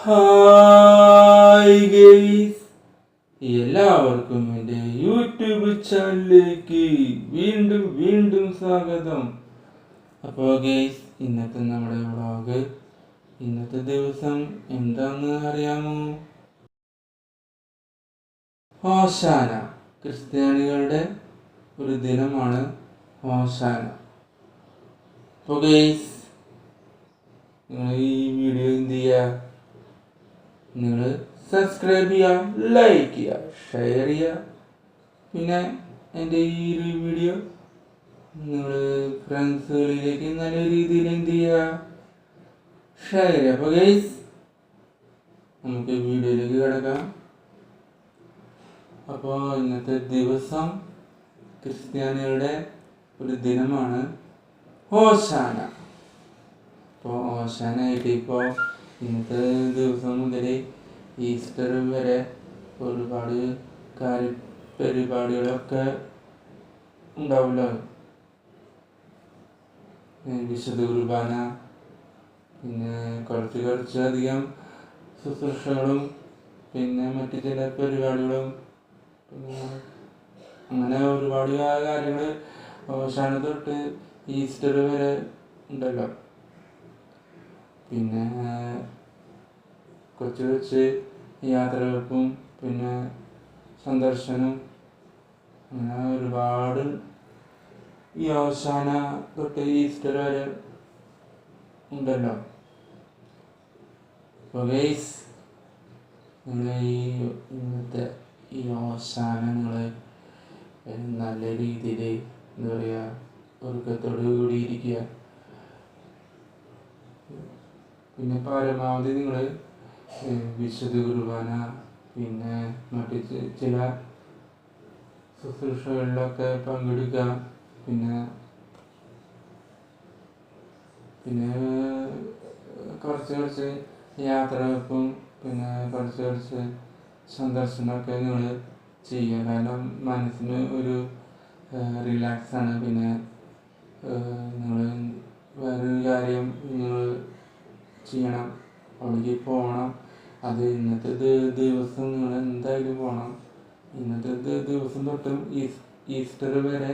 Hi guys, എല്ലാവർക്കും എൻ്റെ YouTube ചാനലിലേക്ക് വീണ്ടും സ്വാഗതം. അപ്പോൾ ഗൈസ്, ഇന്നത്തെ നമ്മുടെ വ്ളോഗ്, ഇന്നത്തെ ദിവസം എന്താണെന്ന് അറിയാമോ? ഹോശാന, ക്രിസ്ത്യാനികളുടെ ഒരു ദിനമാണ് ഹോശാന. അപ്പോൾ ഗൈസ്, നിങ്ങൾ ഈ വീഡിയോ എന്ത് ചെയ്യുക? നിങ്ങൾ സബ്സ്ക്രൈബ് ചെയ്യുക, ലൈക്ക് ചെയ്യുക, ഷെയർ ചെയ്യുക. പിന്നെ എൻ്റെ ഈ ഒരു വീഡിയോ നിങ്ങൾ ഫ്രണ്ട്സുകളിലേക്ക് നല്ല രീതിയിൽ എന്ത് ചെയ്യുക? ഷെയർ ചെയ്യുക. അപ്പോൾ ഗൈസ്, നമുക്ക് വീഡിയോയിലേക്ക് കിടക്കാം. അപ്പോൾ ഇന്നത്തെ ദിവസം ക്രിസ്ത്യാനികളുടെ ഒരു ദിനമാണ് ഹോശാന. അപ്പോൾ ഹോശാനായിട്ട് ഇപ്പോൾ ഇന്നത്തെ ദിവസം മുതൽ ഈസ്റ്റർ വരെ ഒരുപാട് പരിപാടികളൊക്കെ ഉണ്ടാവില്ല. വിശുദ്ധ കുർബാന, പിന്നെ കുറച്ചധികം ശുശ്രൂഷകളും, പിന്നെ മറ്റു ചില പരിപാടികളും, പിന്നെ അങ്ങനെ ഒരുപാട് കാര്യങ്ങൾ ഹോശാന തൊട്ട് ഈസ്റ്റർ വരെ ഉണ്ടല്ലോ. പിന്നെ കുറച്ച് യാത്രകൾക്കും പിന്നെ സന്ദർശനം, അങ്ങനെ ഒരുപാട് ഈ ഹോശാന തൊട്ട് ഈസ്റ്റർ വരെ ഉണ്ടല്ലോ. അപ്പോൾ ഗൈസ്, നിങ്ങൾ ഇന്നത്തെ ഈ ഹോശാന നിങ്ങൾ നല്ല രീതിയിൽ എന്താ പറയുക, ഒരുക്കത്തോടു കൂടി ഇരിക്കുക. പിന്നെ പരമാവധി നിങ്ങൾ വിശുദ്ധ കുർബാന, പിന്നെ മറ്റ് ചില ശുശ്രൂഷകളിലൊക്കെ പങ്കെടുക്കുക. പിന്നെ കുറച്ച് യാത്രകൾക്കും പിന്നെ കുറച്ച് സന്ദർശനമൊക്കെ നിങ്ങൾ ചെയ്യുക. കാരണം മനസ്സിന് ഒരു റിലാക്സാണ്. പിന്നെ നിങ്ങൾ വേറൊരു കാര്യം നിങ്ങൾ ചെയ്യണം, അവിടേക്ക് പോകണം. അത് ഇന്നത്തെ ദിവസം നിങ്ങൾ എന്തായാലും പോകണം. ഇന്നത്തെ ദിവസം തൊട്ടും ഈസ്റ്റർ വരെ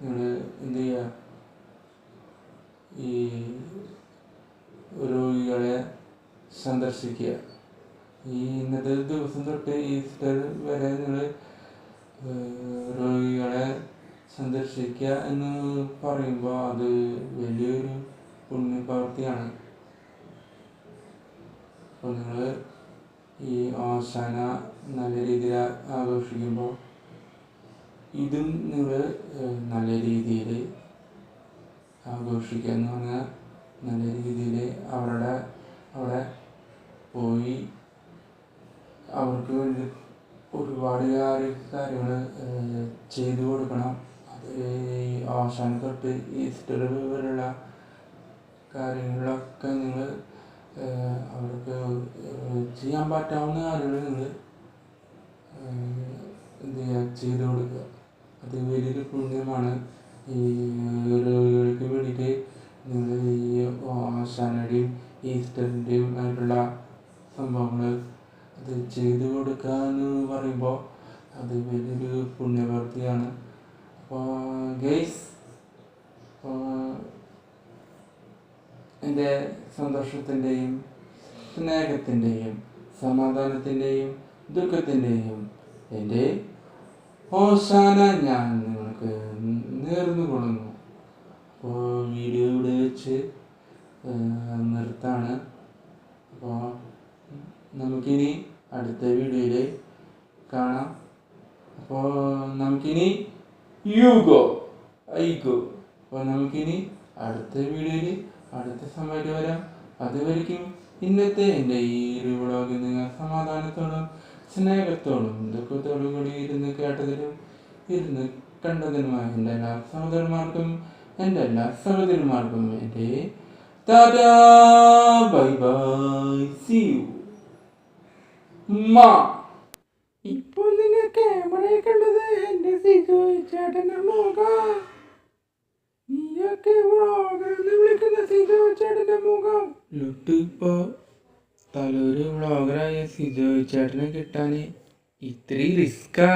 നിങ്ങൾ എന്ത് ചെയ്യുക? ഈ രോഗികളെ സന്ദർശിക്കുക. ഈ ഇന്നത്തെ ദിവസം തൊട്ട് ഈസ്റ്റർ വരെ നിങ്ങൾ രോഗികളെ സന്ദർശിക്കുക എന്ന് പറയുമ്പോൾ അത് വലിയൊരു പുണ്യപ്രവൃത്തിയാണ്. അപ്പോൾ നിങ്ങൾ ഈ ഹോശാന നല്ല രീതിയിൽ ആഘോഷിക്കുമ്പോൾ ഇതും നിങ്ങൾ നല്ല രീതിയിൽ ആഘോഷിക്കുക. എന്ന് പറഞ്ഞാൽ നല്ല രീതിയിൽ അവിടെ പോയി അവർക്ക് വേണ്ടി ഒരുപാട് കാര്യങ്ങൾ ചെയ്തു കൊടുക്കണം. അത് ഈ ഹോശാന തൊട്ട് ഈസ്റ്റർ വരെയുള്ള കാര്യങ്ങളിലൊക്കെ നിങ്ങൾ അവർക്ക് ചെയ്യാൻ പറ്റാവുന്ന കാര്യങ്ങൾ നിങ്ങൾ എന്ത് ചെയ്യുക? ചെയ്തു കൊടുക്കുക. അത് വലിയൊരു പുണ്യമാണ്. ഈ രോഗികൾക്ക് വേണ്ടിയിട്ട് നിങ്ങൾ ഈ ഹോശാനയുടെയും ഈസ്റ്ററിൻ്റെയും ആയിട്ടുള്ള സംഭവങ്ങൾ അത് ചെയ്തു കൊടുക്കുക എന്ന് പറയുമ്പോൾ അത് വലിയൊരു പുണ്യപ്രവൃത്തിയാണ്. അപ്പോൾ ഗൈസ്, എൻ്റെ സന്തോഷത്തിൻ്റെയും സ്നേഹത്തിൻ്റെയും സമാധാനത്തിൻ്റെയും ദുഃഖത്തിൻ്റെയും എൻ്റെ ഹോശാന ഞാൻ നിങ്ങൾക്ക് നേർന്നു കൊള്ളുന്നു. അപ്പോൾ വീഡിയോ ഇവിടെ വെച്ച് നിർത്താണ്. അപ്പോൾ നമുക്കിനി അടുത്ത വീഡിയോയിൽ കാണാം. അപ്പോൾ നമുക്കിനി അപ്പോൾ നമുക്കിനി അടുത്ത വീഡിയോയിൽ അടുത്ത സമയത്ത് വരാം. അതുവരെയ്ക്കും ഇന്നത്തെ എൻ്റെ ഈ ഒരു വ്ളോഗ് നിങ്ങൾ സമാധാനത്തോടും സ്നേഹത്തോടും ദുഃഖത്തോടും കൂടി ഇരുന്ന് കേട്ടതിലും ഇരുന്ന് കണ്ടതിനുമായ എൻ്റെ എല്ലാ സഹോദരന്മാർക്കും എൻ്റെ എല്ലാ സഹോദരിമാർക്കും എൻ്റെ tata, bye bye, see you. ഇപ്പോൾ നിങ്ങൾ ക്യാമറയിൽ കണ്ടത് എൻ്റെ സിജോ ചേട്ടൻ്റെ മുഖം. നീയൊക്കെ വ്ളോഗർ എന്ന് വിളിക്കുന്ന സിജോ ചേട്ടൻ്റെ മുഖം. തലൊരു വ്ളോഗറായ സിജോ ചേട്ടനെ കിട്ടാൻ ഇത്തിരി റിസ്കാ.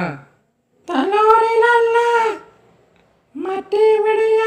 തലോറിലല്ല, മറ്റെവിടെയാ.